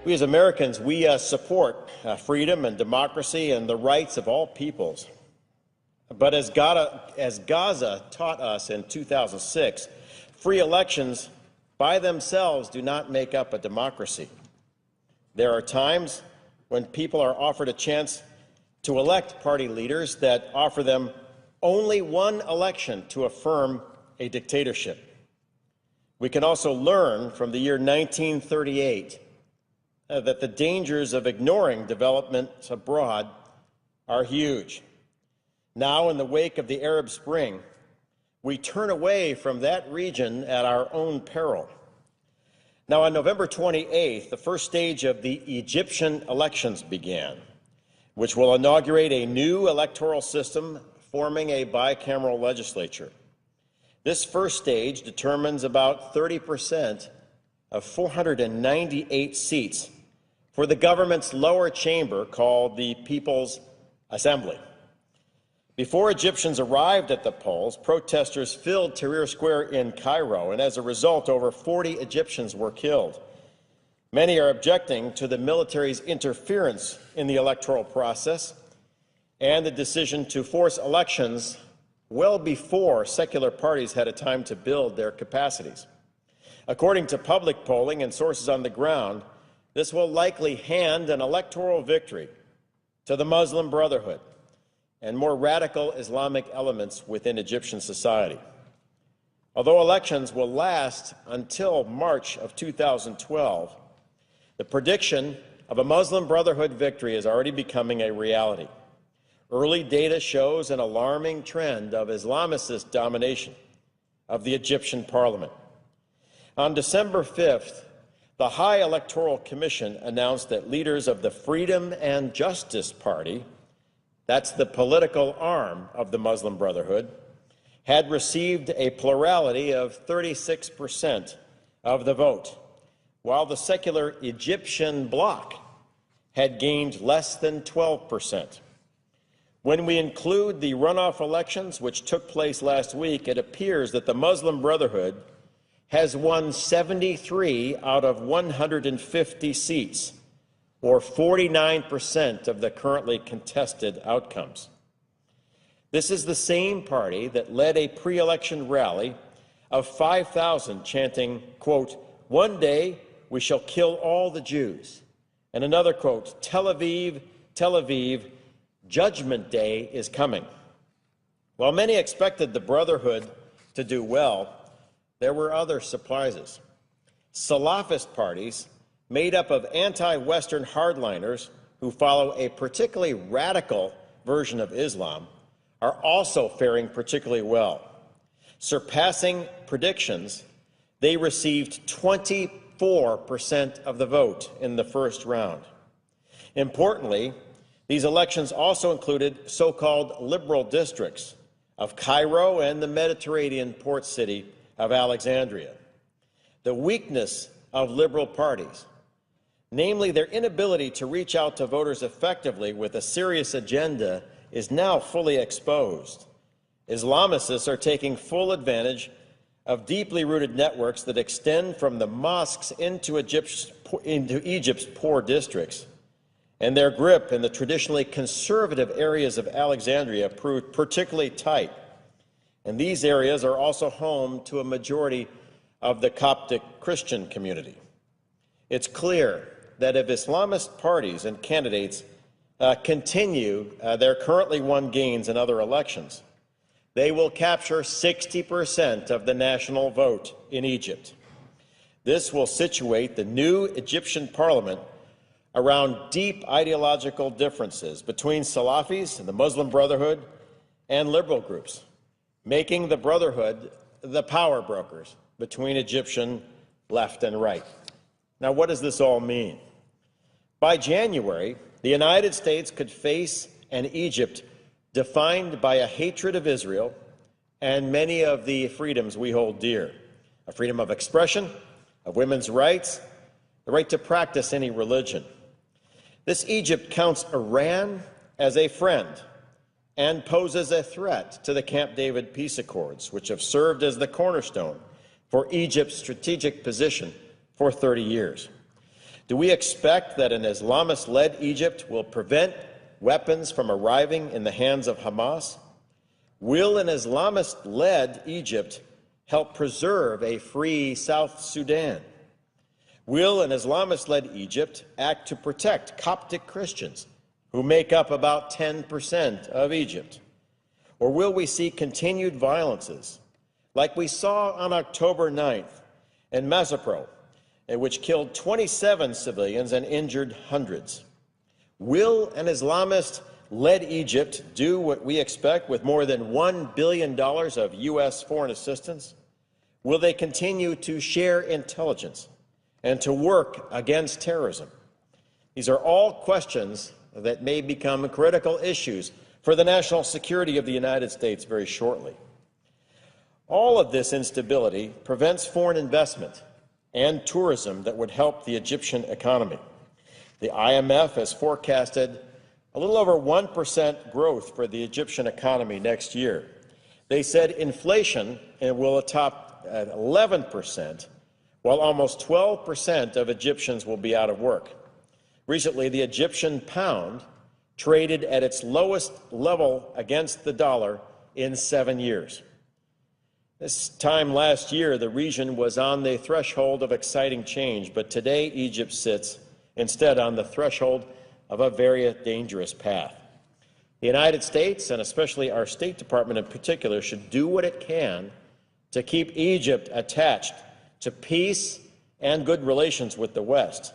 We as Americans, we support freedom and democracy and the rights of all peoples. But as Gaza taught us in 2006, free elections by themselves do not make up a democracy. There are times when people are offered a chance to elect party leaders that offer them only one election to affirm a dictatorship. We can also learn from the year 1938 that the dangers of ignoring developments abroad are huge. Now, in the wake of the Arab Spring, we turn away from that region at our own peril. Now, on November 28th, the first stage of the Egyptian elections began, which will inaugurate a new electoral system forming a bicameral legislature. This first stage determines about 30% of 498 seats for the government's lower chamber called the People's Assembly. Before Egyptians arrived at the polls, protesters filled Tahrir Square in Cairo, and as a result, over 40 Egyptians were killed. Many are objecting to the military's interference in the electoral process and the decision to force elections well before secular parties had a time to build their capacities. According to public polling and sources on the ground, this will likely hand an electoral victory to the Muslim Brotherhood and more radical Islamic elements within Egyptian society. Although elections will last until March of 2012, the prediction of a Muslim Brotherhood victory is already becoming a reality. Early data shows an alarming trend of Islamicist domination of the Egyptian parliament. On December 5th, the High Electoral Commission announced that leaders of the Freedom and Justice Party, that's the political arm of the Muslim Brotherhood, had received a plurality of 36% of the vote, while the secular Egyptian bloc had gained less than 12%. When we include the runoff elections, which took place last week, it appears that the Muslim Brotherhood has won 73 out of 150 seats, or 49% of the currently contested outcomes. This is the same party that led a pre-election rally of 5,000 chanting, quote, "One day we shall kill all the Jews," and another quote, Tel Aviv, Judgment Day is coming." While many expected the Brotherhood to do well, there were other surprises. Salafist parties made up of anti-Western hardliners who follow a particularly radical version of Islam are also faring particularly well. Surpassing predictions, they received 24% of the vote in the first round. Importantly, these elections also included so-called liberal districts of Cairo and the Mediterranean port city of Alexandria. The weakness of liberal parties, namely their inability to reach out to voters effectively with a serious agenda, is now fully exposed. Islamicists are taking full advantage of deeply rooted networks that extend from the mosques into Egypt's poor districts, and their grip in the traditionally conservative areas of Alexandria proved particularly tight. And these areas are also home to a majority of the Coptic Christian community. It's clear that if Islamist parties and candidates continue their currently won gains in other elections, they will capture 60% of the national vote in Egypt. This will situate the new Egyptian parliament around deep ideological differences between Salafis and the Muslim Brotherhood and liberal groups, making the Brotherhood the power brokers between Egyptian left and right. Now, what does this all mean? By January, the United States could face an Egypt defined by a hatred of Israel and many of the freedoms we hold dear: a freedom of expression, of women's rights, the right to practice any religion. This Egypt counts Iran as a friend and poses a threat to the Camp David peace accords, which have served as the cornerstone for Egypt's strategic position for 30 years. Do we expect that an Islamist-led Egypt will prevent weapons from arriving in the hands of Hamas? Will an Islamist-led Egypt help preserve a free South Sudan? Will an Islamist-led Egypt act to protect Coptic Christians, who make up about 10% of Egypt? Or will we see continued violences, like we saw on October 9th in Mazapro, which killed 27 civilians and injured hundreds? Will an Islamist-led Egypt do what we expect with more than $1 billion of U.S. foreign assistance? Will they continue to share intelligence and to work against terrorism? These are all questions that may become critical issues for the national security of the United States very shortly. All of this instability prevents foreign investment and tourism that would help the Egyptian economy. The IMF has forecasted a little over 1% growth for the Egyptian economy next year. They said inflation will top at 11%, while almost 12% of Egyptians will be out of work. Recently, the Egyptian pound traded at its lowest level against the dollar in 7 years. This time last year, the region was on the threshold of exciting change, but today Egypt sits instead on the threshold of a very dangerous path. The United States, and especially our State Department in particular, should do what it can to keep Egypt attached to peace and good relations with the West.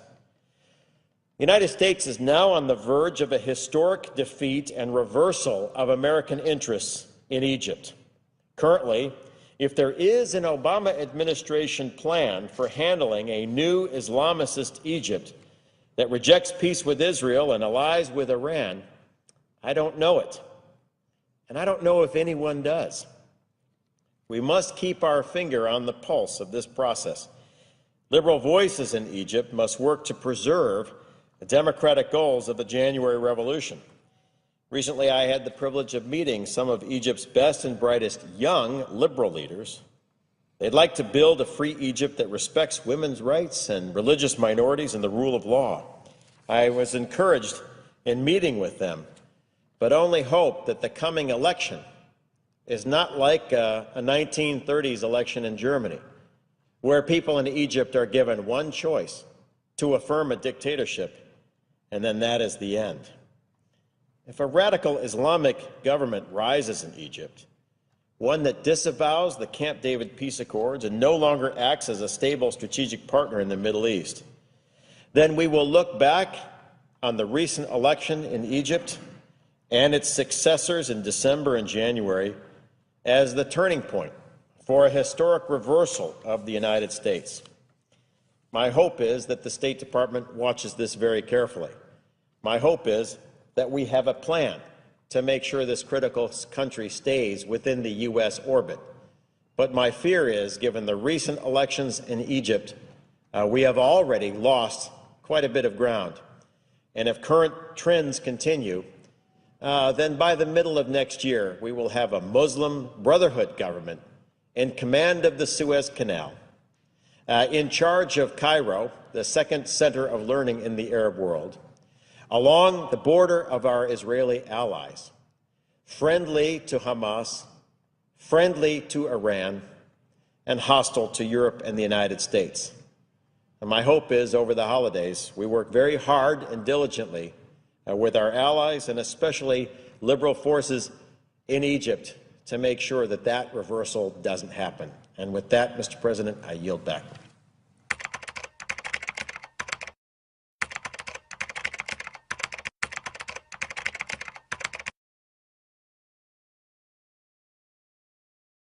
The United States is now on the verge of a historic defeat and reversal of American interests in Egypt. Currently, if there is an Obama administration plan for handling a new Islamist Egypt that rejects peace with Israel and allies with Iran, I don't know it. And I don't know if anyone does. We must keep our finger on the pulse of this process. Liberal voices in Egypt must work to preserve the democratic goals of the January Revolution. Recently, I had the privilege of meeting some of Egypt's best and brightest young liberal leaders. They'd like to build a free Egypt that respects women's rights and religious minorities and the rule of law. I was encouraged in meeting with them, but only hope that the coming election is not like a 1930s election in Germany, where people in Egypt are given one choice: to affirm a dictatorship, and then that is the end. If a radical Islamic government rises in Egypt, one that disavows the Camp David peace accords and no longer acts as a stable strategic partner in the Middle East, then we will look back on the recent election in Egypt and its successors in December and January as the turning point for a historic reversal of the United States. My hope is that the State Department watches this very carefully. My hope is that we have a plan to make sure this critical country stays within the U.S. orbit. But my fear is, given the recent elections in Egypt, we have already lost quite a bit of ground. And if current trends continue, then by the middle of next year, we will have a Muslim Brotherhood government in command of the Suez Canal, in charge of Cairo, the second center of learning in the Arab world, along the border of our Israeli allies, friendly to Hamas, friendly to Iran, and hostile to Europe and the United States. And my hope is, over the holidays, we work very hard and diligently with our allies, and especially liberal forces in Egypt, to make sure that that reversal doesn't happen. And with that, Mr. President, I yield back.